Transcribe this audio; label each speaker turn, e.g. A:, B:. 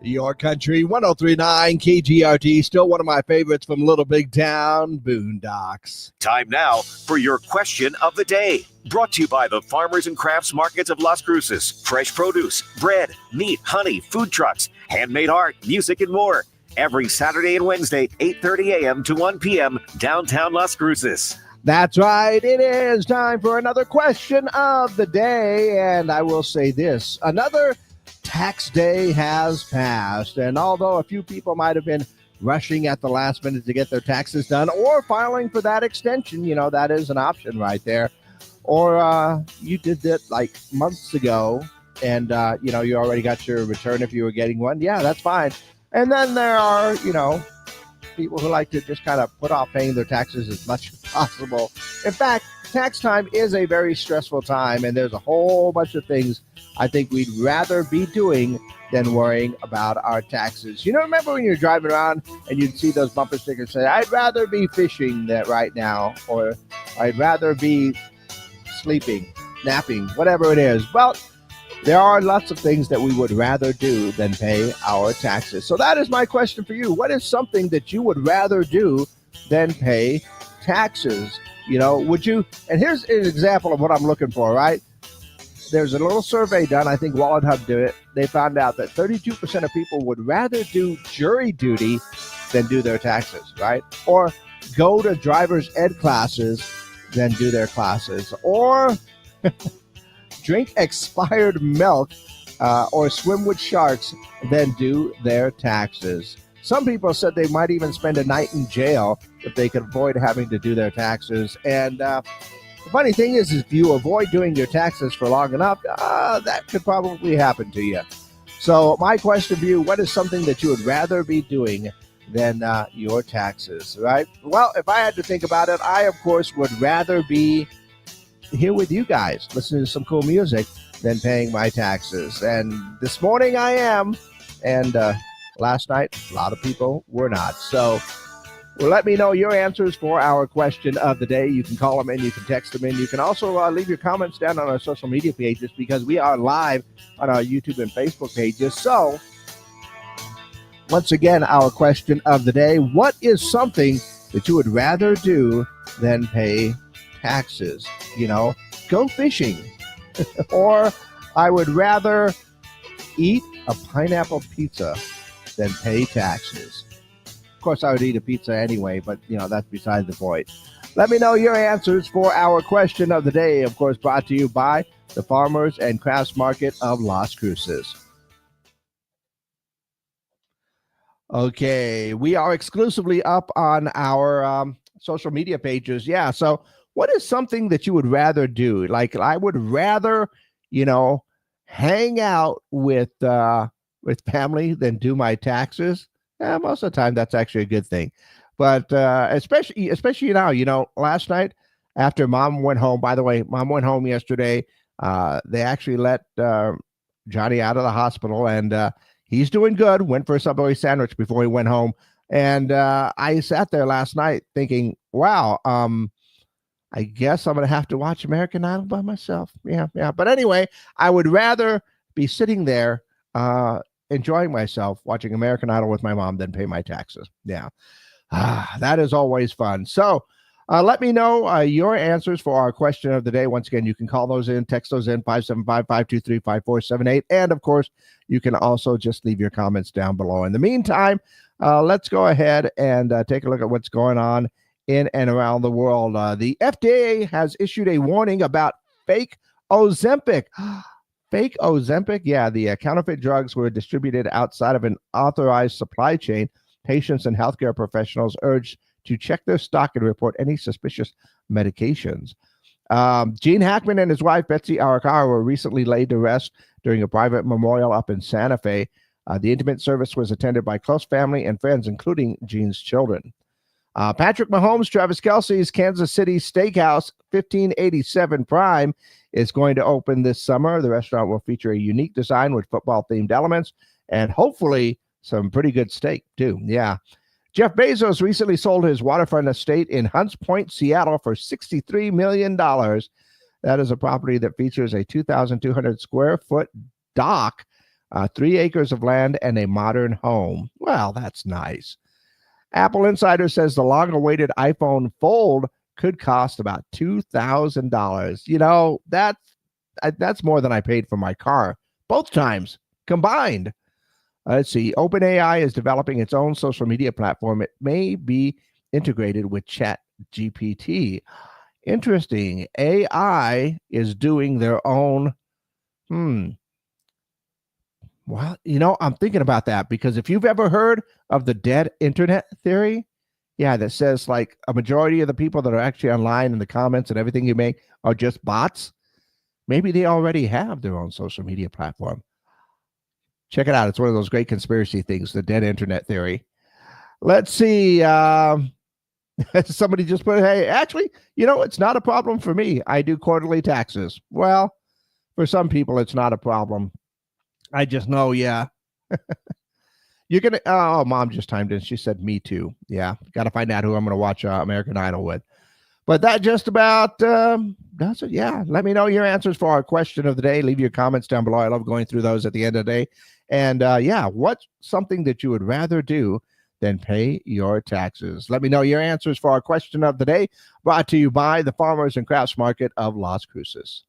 A: Your Country 1039 KGRT, still one of my favorites from Little Big Town, Boondocks.
B: Time now for your question of the day. Brought to you by the Farmers and Crafts Markets of Las Cruces. Fresh produce, bread, meat, honey, food trucks, handmade art, music, and more. Every Saturday and Wednesday, 8:30 a.m. to 1 p.m., downtown Las Cruces.
A: That's right. It is time for another question of the day. And I will say this, another tax day has passed. And although a few people might have been rushing at the last minute to get their taxes done or filing for that extension, that is an option right there. Or you did that like months ago and, you already got your return if you were getting one. Yeah, that's fine. And then there are, people who like to just kind of put off paying their taxes as much as possible. In fact, tax time is a very stressful time, and there's a whole bunch of things I think we'd rather be doing than worrying about our taxes. Remember when you're driving around and you'd see those bumper stickers say, I'd rather be fishing that right now, or I'd rather be sleeping, napping, whatever it is. Well, there are lots of things that we would rather do than pay our taxes. So that is my question for you. What is something that you would rather do than pay taxes? Would you? And here's an example of what I'm looking for, right? There's a little survey done. I think Wallet Hub did it. They found out that 32% of people would rather do jury duty than do their taxes, right? Or go to driver's ed classes than do their classes. Or drink expired milk or swim with sharks than do their taxes. Some people said they might even spend a night in jail if they could avoid having to do their taxes. And the funny thing is if you avoid doing your taxes for long enough, that could probably happen to you. So my question for you, what is something that you would rather be doing than your taxes, right? Well, if I had to think about it, I, of course, would rather be here with you guys, listening to some cool music, than paying my taxes. And this morning I am, and last night a lot of people were not. So let me know your answers for our question of the day. You can call them in, you can text them in. You can also leave your comments down on our social media pages, because we are live on our YouTube and Facebook pages. So once again, our question of the day, what is something that you would rather do than pay taxes? Go fishing. Or I would rather eat a pineapple pizza than pay taxes. Of course, I would eat a pizza anyway, but that's beside the point. Let me know your answers for our question of the day, of course, brought to you by the Farmers and Crafts Market of Las Cruces. Okay, we are exclusively up on our social media pages. Yeah, so what is something that you would rather do? Like, I would rather, hang out with family than do my taxes. Yeah, most of the time, that's actually a good thing. But especially now, last night after Mom went home. By the way, Mom went home yesterday. They actually let Johnny out of the hospital, and he's doing good. Went for a Subway sandwich before he went home. And I sat there last night thinking, wow, I guess I'm going to have to watch American Idol by myself. Yeah. But anyway, I would rather be sitting there enjoying myself watching American Idol with my mom than pay my taxes. Yeah. That is always fun. So let me know your answers for our question of the day. Once again, you can call those in, text those in, 575-523-5478. And, of course, you can also just leave your comments down below. In the meantime, let's go ahead and take a look at what's going on in and around the world. The FDA has issued a warning about fake Ozempic. Fake Ozempic? Yeah, the counterfeit drugs were distributed outside of an authorized supply chain. Patients and healthcare professionals urged to check their stock and report any suspicious medications. Gene Hackman and his wife, Betsy Arakawa, were recently laid to rest during a private memorial up in Santa Fe. The intimate service was attended by close family and friends, including Gene's children. Patrick Mahomes, Travis Kelce's Kansas City Steakhouse 1587 Prime is going to open this summer. The restaurant will feature a unique design with football-themed elements and hopefully some pretty good steak, too. Yeah. Jeff Bezos recently sold his waterfront estate in Hunts Point, Seattle for $63 million. That is a property that features a 2,200 square foot dock 3 acres of land, and a modern home. Well, that's nice. Apple Insider says the long-awaited iPhone Fold could cost about $2,000. You know, that's more than I paid for my car both times combined. Let's see. OpenAI is developing its own social media platform. It may be integrated with Chat GPT. Interesting. AI is doing their own. Well, I'm thinking about that because if you've ever heard of the dead internet theory, yeah, that says like a majority of the people that are actually online in the comments and everything you make are just bots. Maybe they already have their own social media platform. Check it out. It's one of those great conspiracy things, the dead internet theory. Let's see. Somebody just put, hey, actually, it's not a problem for me. I do quarterly taxes. Well, for some people, it's not a problem. I just know, yeah. You're going to, oh, mom just chimed in. She said, me too. Yeah. Got to find out who I'm going to watch American Idol with. But that just about does it. Yeah. Let me know your answers for our question of the day. Leave your comments down below. I love going through those at the end of the day. And yeah, what's something that you would rather do than pay your taxes? Let me know your answers for our question of the day, brought to you by the Farmers and Crafts Market of Las Cruces.